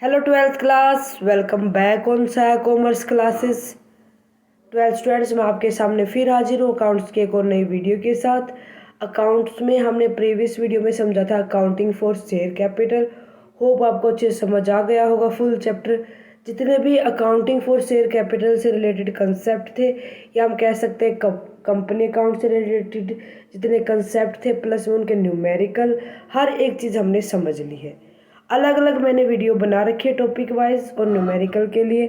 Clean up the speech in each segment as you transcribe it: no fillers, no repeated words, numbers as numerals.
Hello twelfth class, welcome back on सा commerce classes. Twelfth students, मैं आपके सामने फिर हाजिर हूँ अकाउंट्स की एक और नई वीडियो के साथ। अकाउंट्स में हमने प्रीवियस वीडियो में समझा था accounting for share capital. Hope आपको अच्छे से समझ आ गया होगा फुल चैप्टर। जितने भी अकाउंटिंग फॉर शेयर कैपिटल से रिलेटेड कंसेप्ट थे, या हम कह सकते हैं कंपनी अकाउंट से रिलेटेड जितने कंसेप्ट थे, प्लस में उनके न्यूमेरिकल, हर एक चीज़ हमने समझ ली है। अलग अलग मैंने वीडियो बना रखी है टॉपिक वाइज और न्यूमेरिकल के लिए।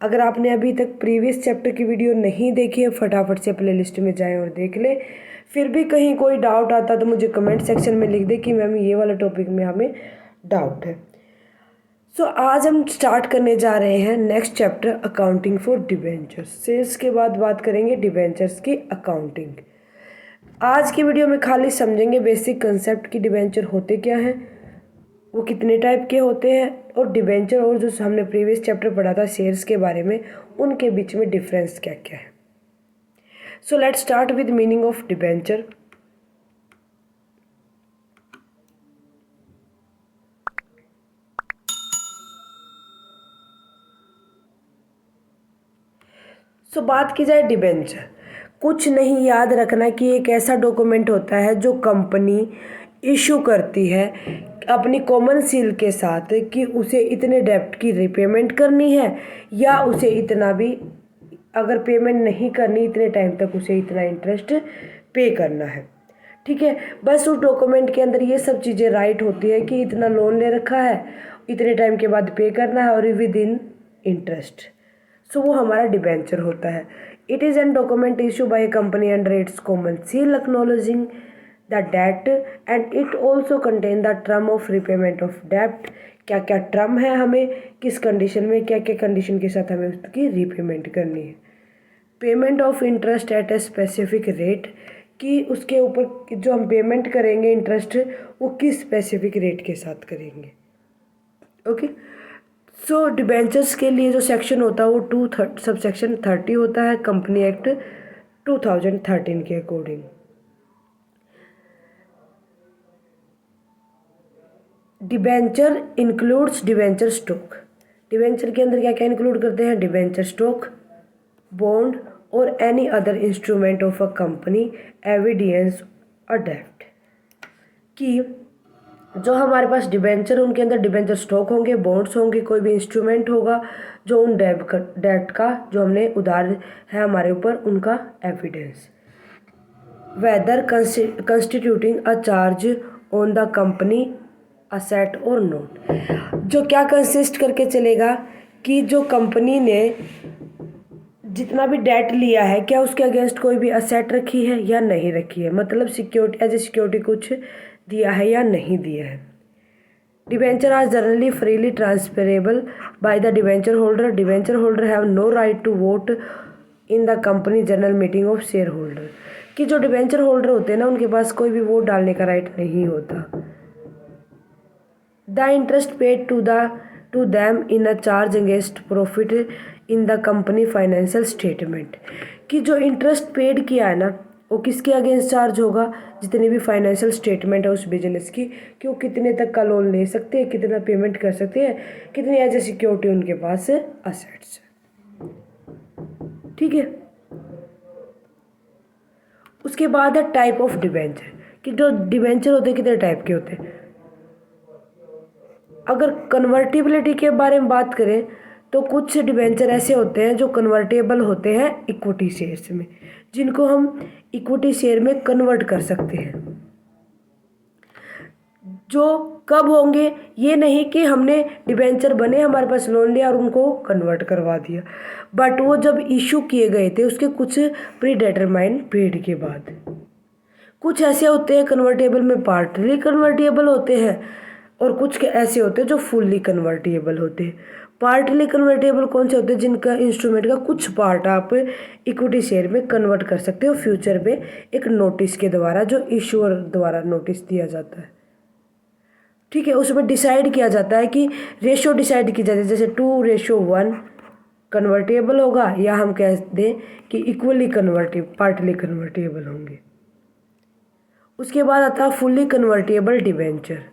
अगर आपने अभी तक प्रीवियस चैप्टर की वीडियो नहीं देखी है, फटाफट से प्लेलिस्ट में जाएं और देख लें। फिर भी कहीं कोई डाउट आता तो मुझे कमेंट सेक्शन में लिख दे कि मैम ये वाला टॉपिक में हमें डाउट है। सो आज हम स्टार्ट करने जा रहे हैं next chapter accounting for debentures. Sales के बाद बात करेंगे डिबेंचर्स की अकाउंटिंग। आज की वीडियो में खाली समझेंगे बेसिक कंसेप्ट की डिबेंचर होते क्या हैं, वो कितने टाइप के होते हैं, और डिबेंचर और जो हमने प्रीवियस चैप्टर पढ़ा था शेयर्स के बारे में, उनके बीच में डिफरेंस क्या क्या है। So let's start with meaning of debenture. बात की जाए डिबेंचर, कुछ नहीं, याद रखना कि एक ऐसा डॉक्यूमेंट होता है जो कंपनी इशू करती है अपनी कॉमन सील के साथ कि उसे इतने डेब्ट की रिपेमेंट करनी है, या उसे इतना भी, अगर पेमेंट नहीं करनी इतने टाइम तक, उसे इतना इंटरेस्ट पे करना है। ठीक है, बस उस डॉक्यूमेंट के अंदर ये सब चीज़ें राइट होती है कि इतना लोन ले रखा है, इतने टाइम के बाद पे करना है, और विद इन इंटरेस्ट। सो वो हमारा डिबेंचर होता है। It is an document issue by a company under its common seal acknowledging the debt, and it also contain the term of repayment of डेप्ट। क्या क्या टर्म है, हमें किस कंडीशन में, क्या क्या कंडीशन के साथ हमें उसकी रीपेमेंट करनी है। Payment of interest eight a specific rate, कि उसके ऊपर जो हम पेमेंट करेंगे इंटरेस्ट, वो किस स्पेसिफिक रेट के साथ करेंगे। ओके, सो डिबेंचर्स के लिए जो सेक्शन होता है वो सब सेक्शन 30 होता है कंपनी एक्ट 2013 के according. Debenture includes debenture stock. Debenture के अंदर क्या क्या इंक्लूड करते हैं, डिबेंचर स्टॉक, बॉन्ड और any other instrument of a company evidence a डेब्ट। कि जो हमारे पास डिबेंचर, उनके अंदर डिबेंचर स्टॉक होंगे, बॉन्ड्स होंगे, कोई भी इंस्ट्रूमेंट होगा जो उन डेट का जो हमने उधार है हमारे ऊपर, उनका evidence. Whether constituting a charge on the company asset और नोट। जो क्या कंसिस्ट करके चलेगा कि जो कंपनी ने जितना भी डेट लिया है, क्या उसके अगेंस्ट कोई भी असेट रखी है या नहीं रखी है, मतलब सिक्योरिटी एज ए सिक्योरिटी कुछ दिया है या नहीं दिया है। Debenture are generally freely transferable by the debenture holder. Debenture holder have no right to vote in the company general meeting of share holder. कि जो डिबेंचर होल्डर होते हैं ना, उनके पास कोई भी वोट डालने का राइट नहीं होता। The interest paid to them in a charge against profit in the company financial statement. कि जो इंटरेस्ट पेड किया है ना, वो किसके अगेंस्ट चार्ज होगा, जितनी भी फाइनेंशियल स्टेटमेंट है उस बिजनेस की, कि वो कितने तक का लोन ले सकते हैं, कितना पेमेंट कर सकते हैं, कितनी एज ए सिक्योरिटी उनके पास असेट्स। ठीक है, उसके बाद है टाइप ऑफ डिबेंचर। कि जो डिबेंचर होते हैं कितने टाइप के होते हैं। अगर कन्वर्टिबिलिटी के बारे में बात करें तो कुछ डिबेंचर ऐसे होते हैं जो कन्वर्टेबल होते हैं इक्विटी शेयर्स में, जिनको हम इक्विटी शेयर में कन्वर्ट कर सकते हैं। जो कब होंगे, ये नहीं कि हमने डिबेंचर बने, हमारे पास लोन लिया और उनको कन्वर्ट करवा दिया, बट वो जब इशू किए गए थे उसके कुछ प्री डिटरमाइंड पीरियड के बाद। कुछ ऐसे होते हैं कन्वर्टेबल में पार्टली कन्वर्टेबल होते हैं, और कुछ ऐसे होते हैं जो फुल्ली कन्वर्टेबल होते हैं। पार्टली कन्वर्टेबल कौन से होते हैं, जिनका इंस्ट्रूमेंट का कुछ पार्ट आप इक्विटी शेयर में कन्वर्ट कर सकते हो फ्यूचर में, एक नोटिस के द्वारा, जो इशूअर द्वारा नोटिस दिया जाता है। ठीक है, उसमें डिसाइड किया जाता है कि रेशो डिसाइड की जाती है, जैसे 2:1 कन्वर्टेबल होगा, या हम कह दें कि इक्वली कन्वर्टेबल, पार्टली कन्वर्टेबल होंगे। उसके बाद आता है fully convertible debenture.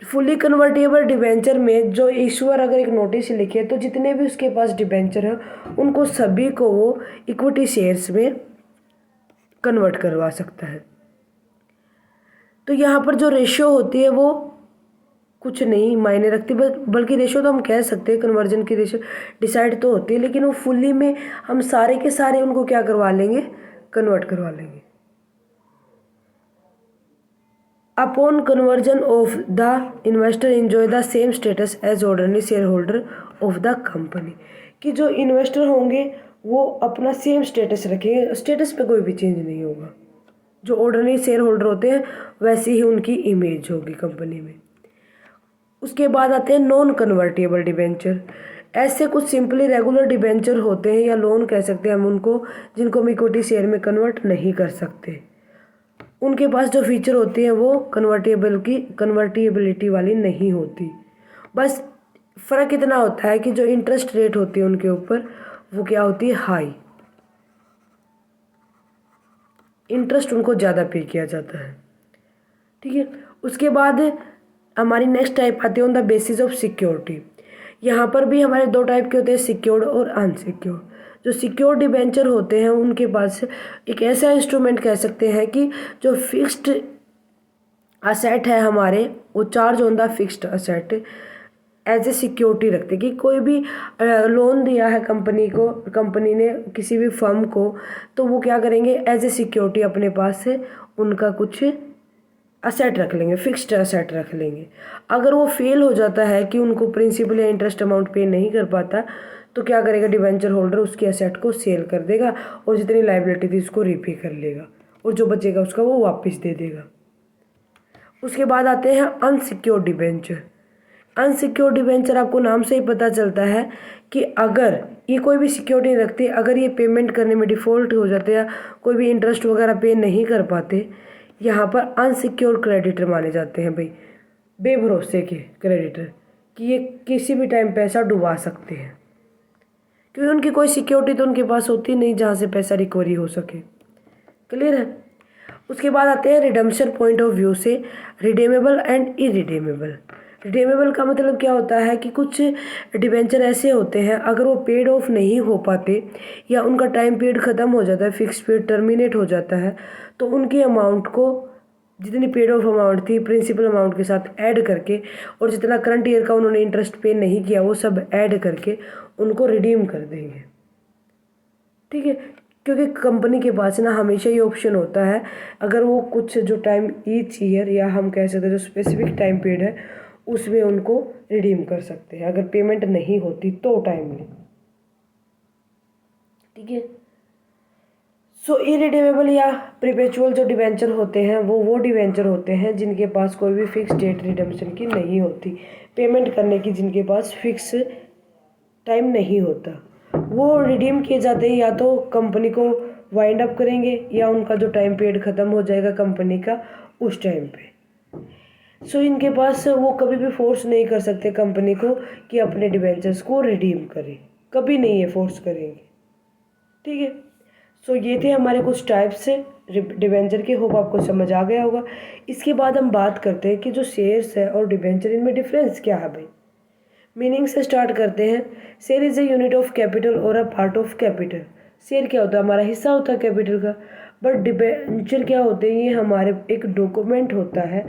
Fully convertible debenture में जो इश्यूअर अगर एक नोटिस लिखे तो जितने भी उसके पास डिबेंचर हैं उनको सभी को वो इक्विटी शेयर्स में कन्वर्ट करवा सकता है। तो यहाँ पर जो रेशियो होती है वो कुछ नहीं मायने रखती, बल्कि रेशियो तो हम कह सकते हैं कन्वर्जन की रेशियो डिसाइड तो होती है, लेकिन वो फुल्ली में हम सारे के सारे उनको क्या करवा लेंगे, कन्वर्ट करवा लेंगे। Upon conversion of the investor enjoy the same status as ordinary share holder of the company, कि जो इन्वेस्टर होंगे वो अपना सेम स्टेटस रखेंगे, स्टेटस पे कोई भी चेंज नहीं होगा। जो ऑर्डिनरी शेयर होल्डर होते हैं वैसी ही उनकी इमेज होगी कंपनी में। उसके बाद आते हैं नॉन कन्वर्टेबल डिबेंचर। ऐसे कुछ सिंपली रेगुलर डिबेंचर होते हैं या लोन कह सकते हैं हम उनको, जिनको हम इक्विटी शेयर में कन्वर्ट नहीं कर सकते। उनके पास जो फीचर होती हैं वो कन्वर्टेबिलिटी वाली नहीं होती। बस फ़र्क इतना होता है कि जो इंटरेस्ट रेट होती है उनके ऊपर वो क्या होती है, हाई, इंटरेस्ट उनको ज़्यादा पे किया जाता है। ठीक है। उसके बाद हमारी नेक्स्ट टाइप आती है on the basis of security. यहाँ पर भी हमारे दो टाइप के होते हैं, सिक्योर्ड और अनसिक्योर्ड। जो सिक्योर्ड डिबेंचर होते हैं उनके पास एक ऐसा इंस्ट्रूमेंट कह सकते हैं कि जो फिक्स्ड असेट है हमारे, वो charge on the fixed asset as a security रखते, कि कोई भी लोन दिया है कंपनी को, कंपनी ने किसी भी फर्म को, तो वो क्या करेंगे, एज ए सिक्योरिटी अपने पास से उनका कुछ असेट रख लेंगे, फिक्स्ड असेट रख लेंगे। अगर वो फेल हो जाता है कि उनको प्रिंसिपल या इंटरेस्ट अमाउंट पे नहीं कर पाता, तो क्या करेगा डिबेंचर होल्डर, उसकी असेट को सेल कर देगा और जितनी लाइबिलिटी थी उसको रीपे कर लेगा और जो बचेगा उसका वो वापस दे देगा। उसके बाद आते हैं अनसिक्योर्ड डिबेंचर। अनसिक्योर्ड डिबेंचर आपको नाम से ही पता चलता है कि अगर ये कोई भी सिक्योरिटी नहीं रखती, अगर ये पेमेंट करने में डिफ़ॉल्ट हो जाते या कोई भी इंटरेस्ट वगैरह पे नहीं कर पाते, यहाँ पर अनसिक्योर्ड क्रेडिटर माने जाते हैं भाई, बेभरोसे के क्रेडिटर, कि ये किसी भी टाइम पैसा डुबा सकते हैं, क्योंकि उनकी कोई सिक्योरिटी तो उनके पास होती नहीं जहाँ से पैसा रिकवरी हो सके। क्लियर है। उसके बाद आते हैं रिडम्पशन पॉइंट ऑफ व्यू से, रिडीमेबल एंड इरिडीमेबल। रिडीमेबल का मतलब क्या होता है कि कुछ डिबेंचर ऐसे होते हैं अगर वो पेड ऑफ नहीं हो पाते या उनका टाइम पीरियड ख़त्म हो जाता है, फिक्स पीरियड टर्मिनेट हो जाता है, तो उनकी अमाउंट को, जितनी पेड ऑफ अमाउंट थी प्रिंसिपल अमाउंट के साथ ऐड करके और जितना करंट ईयर का उन्होंने इंटरेस्ट पे नहीं किया वो सब ऐड करके उनको रिडीम कर देंगे। ठीक है। क्योंकि कंपनी के पास ना हमेशा ये ऑप्शन होता है, अगर वो कुछ जो टाइम ईच ईयर या हम कह सकते हैं जो स्पेसिफिक टाइम पीरियड है उसमें उनको रिडीम कर सकते हैं अगर पेमेंट नहीं होती तो टाइमली। ठीक है। सो इरिडीमेबल या प्रीपेचुअल जो डिवेंचर होते हैं वो डिवेंचर होते हैं जिनके पास कोई भी फिक्स डेट रिडम्पशन की नहीं होती, पेमेंट करने की जिनके पास फिक्स टाइम नहीं होता। वो रिडीम किए जाते हैं या तो कंपनी को वाइंड अप करेंगे या उनका जो टाइम पीरियड ख़त्म हो जाएगा कंपनी का उस टाइम पे। सो इनके पास वो कभी भी फोर्स नहीं कर सकते कंपनी को कि अपने डिवेंचर्स को रिडीम करें, कभी नहीं ये फोर्स करेंगे। ठीक है। सो ये थे हमारे कुछ टाइप्स से डिवेंचर के, होप आपको समझ आ गया होगा। इसके बाद हम बात करते हैं कि जो शेयर्स है और डिवेंचर इनमें डिफरेंस क्या है भाई। मीनिंग से स्टार्ट करते हैं। Share is a unit of capital और a part of capital. Share क्या होता है, हमारा हिस्सा होता है कैपिटल का। बट डिबेंचर क्या होते हैं, ये हमारे एक डॉक्यूमेंट होता है,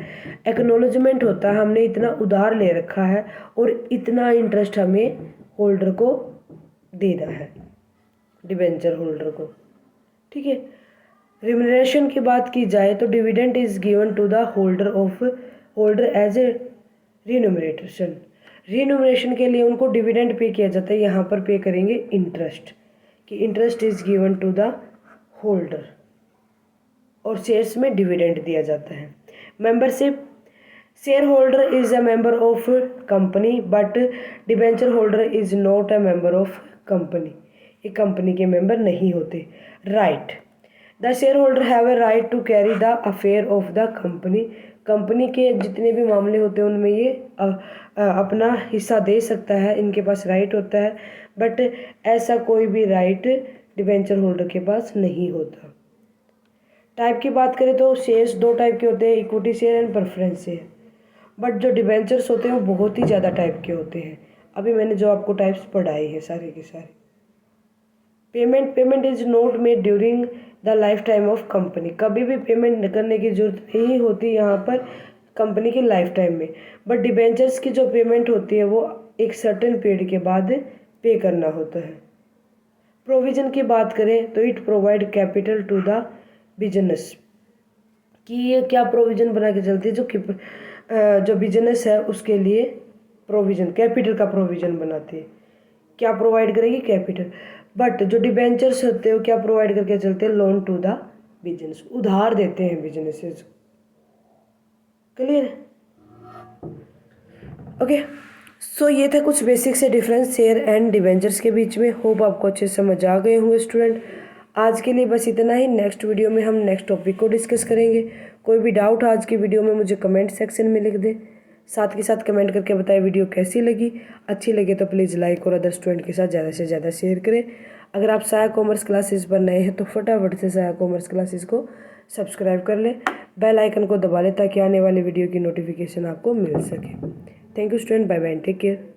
एक्नॉलेजमेंट होता है, हमने इतना उधार ले रखा है और इतना इंटरेस्ट हमें होल्डर को देना है, डिबेंचर होल्डर को। ठीक है। रिम्यूनरेशन की बात की जाए तो dividend is given to the holder as a remuneration. Remuneration के लिए उनको डिविडेंड पे किया जाता है, यहाँ पर पे करेंगे इंटरेस्ट, कि interest is given to the holder और शेयर्स में डिविडेंड दिया जाता है। Membership, share holder is a member of company but debenture holder is not a member of company, ये कंपनी के मेंबर नहीं होते। Right, the share holder have a right to carry the affair of the company. Company के जितने भी मामले होते हैं उनमें ये अपना हिस्सा दे सकता है, इनके पास राइट होता है, बट ऐसा कोई भी राइट डिबेंचर होल्डर के पास नहीं होता। टाइप की बात करें तो शेयर्स दो टाइप के होते हैं, equity share and preference share. But जो डिबेंचर्स होते हैं वो बहुत ही ज़्यादा टाइप के होते हैं। अभी मैंने जो आपको टाइप्स पढ़ाए हैं सारे के सारे। Payment is not made during the life time of company. कभी भी पेमेंट करने की जरूरत नहीं होती यहाँ पर कंपनी की लाइफ टाइम में, बट डिबेंचर्स की जो पेमेंट होती है वो एक सर्टेन पीरियड के बाद पे करना होता है। प्रोविजन की बात करें तो it provide capital to the business, कि ये क्या प्रोविजन बना के चलती है, जो बिजनेस है उसके लिए प्रोविजन, कैपिटल का प्रोविजन बनाती है। क्या प्रोवाइड करेगी? कैपिटल। बट जो डिबेंचर्स होते हैं वो क्या प्रोवाइड करके चलते हैं? लोन टू द बिजनेस, उधार देते हैं बिजनेसेस। क्लियर? ओके, सो ये था कुछ बेसिक से डिफरेंस शेयर एंड डिबेंचर्स के बीच में। होप आपको अच्छे से समझ आ गए होंगे स्टूडेंट। आज के लिए बस इतना ही। नेक्स्ट वीडियो में हम नेक्स्ट टॉपिक को डिस्कस करेंगे। कोई भी डाउट आज की वीडियो में मुझे कमेंट सेक्शन में लिख दें। साथ के साथ कमेंट करके बताएं वीडियो कैसी लगी। अच्छी लगे तो प्लीज़ लाइक और अदर स्टूडेंट के साथ ज़्यादा से ज़्यादा शेयर करें। अगर आप साया कॉमर्स क्लासेस पर नए हैं तो फटाफट से साया कॉमर्स क्लासेस को सब्सक्राइब कर लें, बेल आइकन को दबा लें ताकि आने वाली वीडियो की नोटिफिकेशन आपको मिल सके। Thank you student, bye bye, take care.